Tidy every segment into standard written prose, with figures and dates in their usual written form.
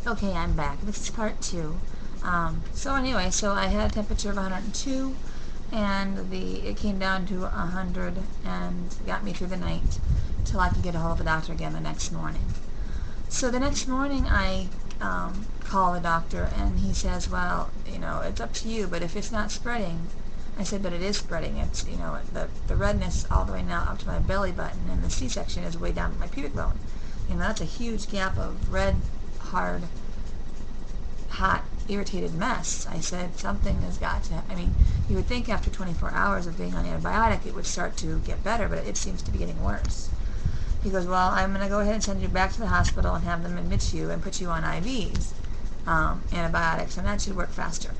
Okay, I'm back. This is part 2. So anyway, so I had a temperature of 102, and it came down to 100 and got me through the night till I could get a hold of the doctor again the next morning. So the next morning I call the doctor, and he says, well, it's up to you, but if it's not spreading. I said, but it is spreading. It's, the redness all the way now up to my belly button, and the C-section is way down to my pubic bone. That's a huge gap of red, hard, hot, irritated mess. I said, something has got to, you would think after 24 hours of being on antibiotic it would start to get better, but it seems to be getting worse. He goes, well, I'm going to go ahead and send you back to the hospital and have them admit you and put you on IVs, antibiotics, and that should work faster.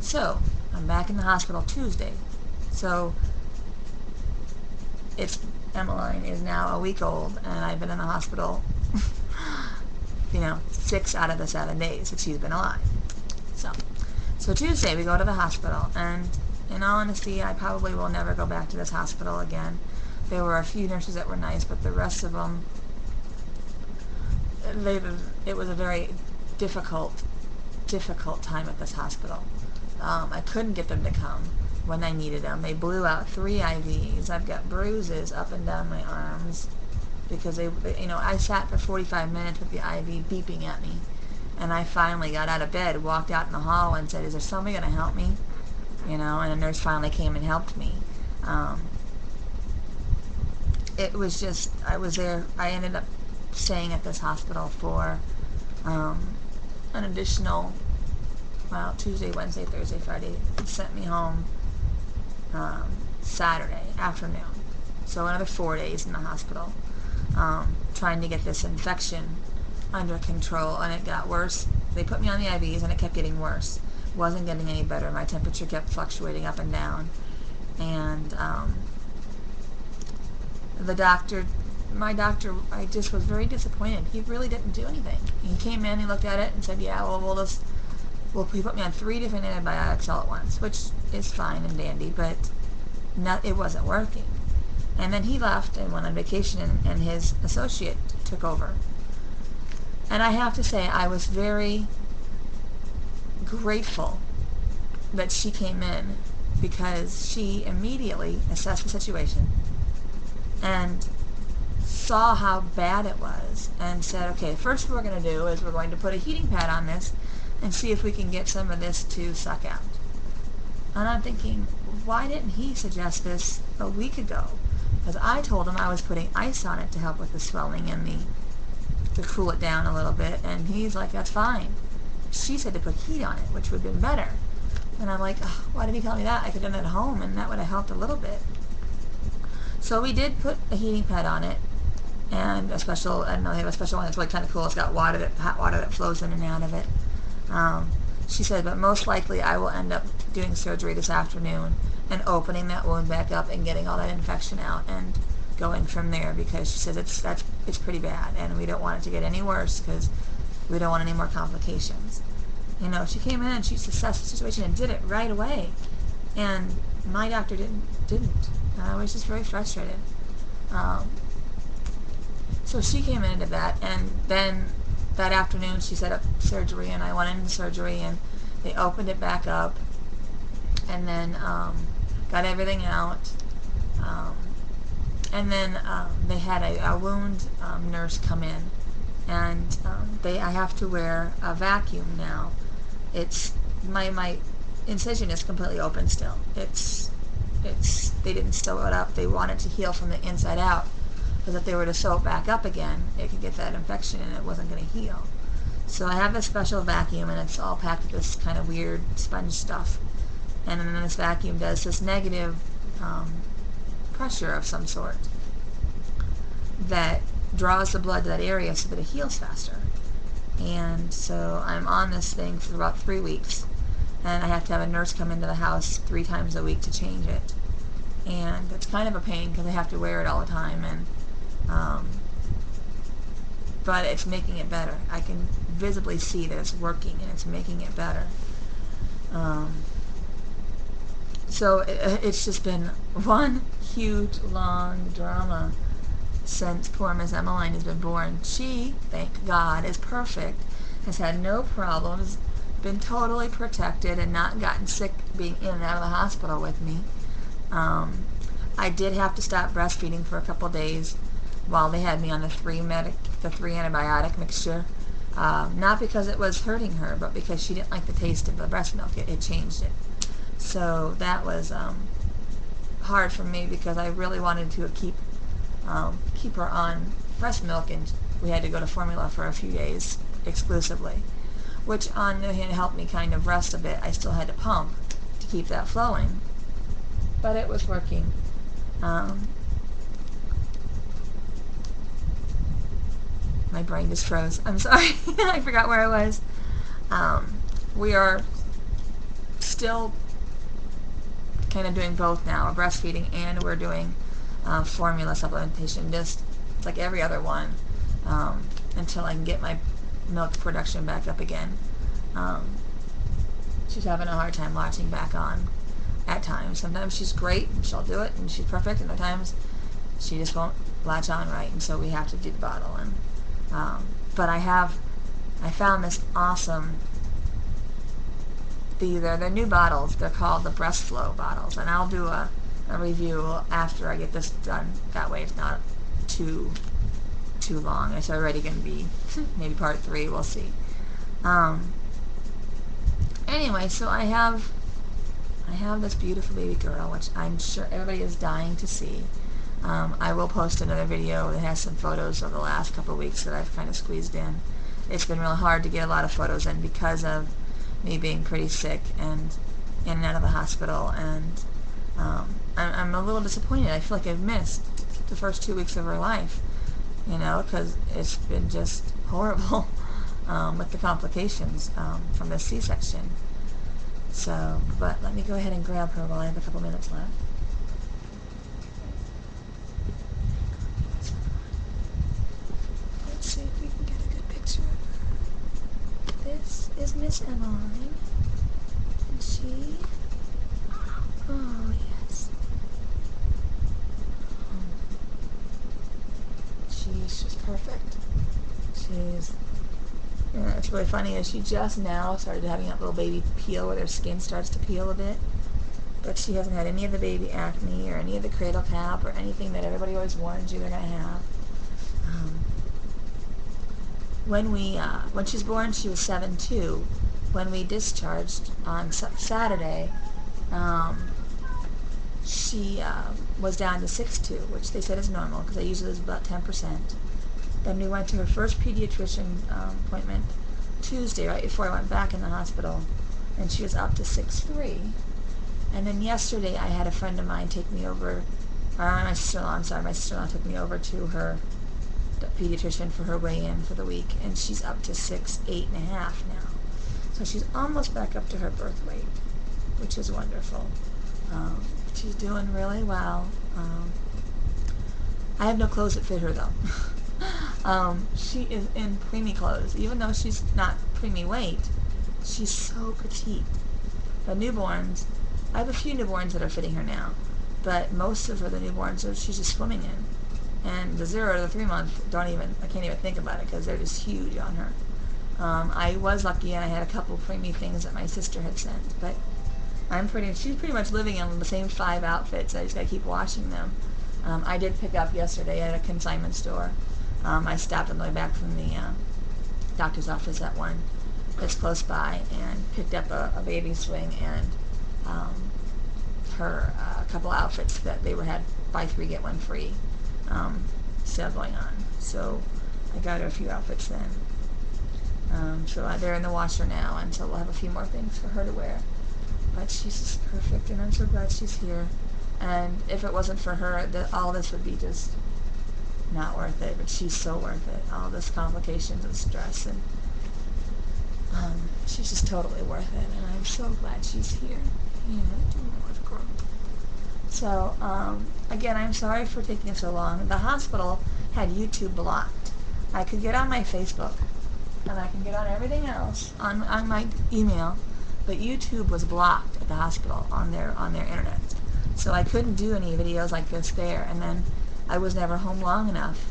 So, I'm back in the hospital Tuesday. So, Emmaline is now a week old, and I've been in the hospital 6 out of the 7 days that she's been alive. So Tuesday we go to the hospital, and in all honesty, I probably will never go back to this hospital again. There were a few nurses that were nice, but the rest of them, it was a very difficult time at this hospital. I couldn't get them to come when I needed them. They blew out 3 IVs. I've got bruises up and down my arms because I sat for 45 minutes with the IV beeping at me, and I finally got out of bed, walked out in the hall, and said, "Is there somebody going to help me?" And a nurse finally came and helped me. It was just, I was there. I ended up staying at this hospital for an additional, Tuesday, Wednesday, Thursday, Friday. It sent me home Saturday afternoon. So another 4 days in the hospital, trying to get this infection under control, and it got worse. They put me on the IVs, and it kept getting worse. Wasn't getting any better. My temperature kept fluctuating up and down, and my doctor, I just was very disappointed. He really didn't do anything. He came in, he looked at it, and said, "Yeah, he put me on 3 different antibiotics all at once," which is fine and dandy, but it wasn't working. And then he left and went on vacation, and his associate took over. And I have to say, I was very grateful that she came in, because she immediately assessed the situation and saw how bad it was and said, okay, first what we're going to do is we're going to put a heating pad on this and see if we can get some of this to suck out. And I'm thinking, why didn't he suggest this a week ago? Because I told him I was putting ice on it to help with the swelling and to cool it down a little bit, and he's like, that's fine. She said to put heat on it, which would have been better. And I'm like, oh, why did he tell me that? I could have done it at home, and that would have helped a little bit. So we did put a heating pad on it, and they have a special one that's really kind of cool. It's got hot water that flows in and out of it. She said, but most likely I will end up doing surgery this afternoon and opening that wound back up and getting all that infection out and going from there, because she said it's pretty bad, and we don't want it to get any worse because we don't want any more complications. She came in and she assessed the situation and did it right away, and my doctor didn't. And I was just very frustrated. So she came in and did that, and then that afternoon she set up surgery, and I went into surgery, and they opened it back up, and then got everything out, and then they had a wound nurse come in, and I have to wear a vacuum now. It's my incision is completely open still. They didn't sew it up. They want it to heal from the inside out, because if they were to sew it back up again, it could get that infection and it wasn't going to heal. So I have this special vacuum, and it's all packed with this kind of weird sponge stuff. And then this vacuum does this negative pressure of some sort that draws the blood to that area so that it heals faster. And so I'm on this thing for about 3 weeks, and I have to have a nurse come into the house 3 times a week to change it. And it's kind of a pain because I have to wear it all the time, and but it's making it better. I can visibly see that it's working, and it's making it better. So it's just been one huge long drama since poor Miss Emmaline has been born. She, thank God, is perfect, has had no problems, been totally protected, and not gotten sick being in and out of the hospital with me. I did have to stop breastfeeding for a couple days while they had me on the three antibiotic mixture. Not because it was hurting her, but because she didn't like the taste of the breast milk. It changed it. So that was hard for me because I really wanted to keep her on breast milk, and we had to go to formula for a few days exclusively, which on the other hand helped me kind of rest a bit. I still had to pump to keep that flowing, but it was working. My brain just froze. I'm sorry. I forgot where I was. We are still kind of doing both now, breastfeeding, and we're doing formula supplementation, just like every other one, until I can get my milk production back up again. She's having a hard time latching back on at times. Sometimes she's great and she'll do it and she's perfect, and other times she just won't latch on right, and so we have to do the bottle. And but I found this awesome, they're new bottles. They're called the Breast Flow bottles, and I'll do a review after I get this done. That way it's not too long. It's already going to be maybe part 3. We'll see. Anyway, so I have this beautiful baby girl, which I'm sure everybody is dying to see. I will post another video that has some photos of the last couple of weeks that I've kind of squeezed in. It's been real hard to get a lot of photos in because of me being pretty sick and in and out of the hospital, and I'm a little disappointed. I feel like I've missed the first 2 weeks of her life, you know, because it's been just horrible with the complications from the C-section. So, but let me go ahead and grab her while I have a couple minutes left. Let's see if we can get a good picture of her. This is Miss Emmaline, and she, oh yes, she's just perfect. She's, you know, it's really funny is she just now started having that little baby peel where their skin starts to peel a bit, but she hasn't had any of the baby acne or any of the cradle cap or anything that everybody always warns you they're going to have. When she's born, she was 7'2". When we discharged on Saturday, she was down to 6'2", which they said is normal because I usually lose about 10%. Then we went to her first pediatrician appointment Tuesday, right before I went back in the hospital, and she was up to 6'3". And then yesterday I had a friend of mine take me over, my sister-in-law took me over to her pediatrician for her weigh-in for the week, and she's up to 6'8.5" now. So she's almost back up to her birth weight, which is wonderful. She's doing really well. I have no clothes that fit her though. She is in preemie clothes, even though she's not preemie weight. She's so petite. The newborns, I have a few newborns that are fitting her now, but most of the newborns she's just swimming in. And the 0 to the 3 month, I can't even think about it because they're just huge on her. I was lucky and I had a couple preemie things that my sister had sent, but she's pretty much living in the same 5 outfits. I just gotta keep washing them. I did pick up yesterday at a consignment store. I stopped on the way back from the doctor's office at one that's close by and picked up a baby swing and her a couple outfits that they had buy 3 get 1 free sale going on. So I got her a few outfits then. So they're in the washer now, and so we'll have a few more things for her to wear. But she's just perfect, and I'm so glad she's here. And if it wasn't for her, all this would be just not worth it. But she's so worth it. All this complications and stress, and she's just totally worth it. And I'm so glad she's here. So again, I'm sorry for taking so long. The hospital had YouTube blocked. I could get on my Facebook, and I can get on everything else on my email, but YouTube was blocked at the hospital on their internet. So I couldn't do any videos like this there. And then I was never home long enough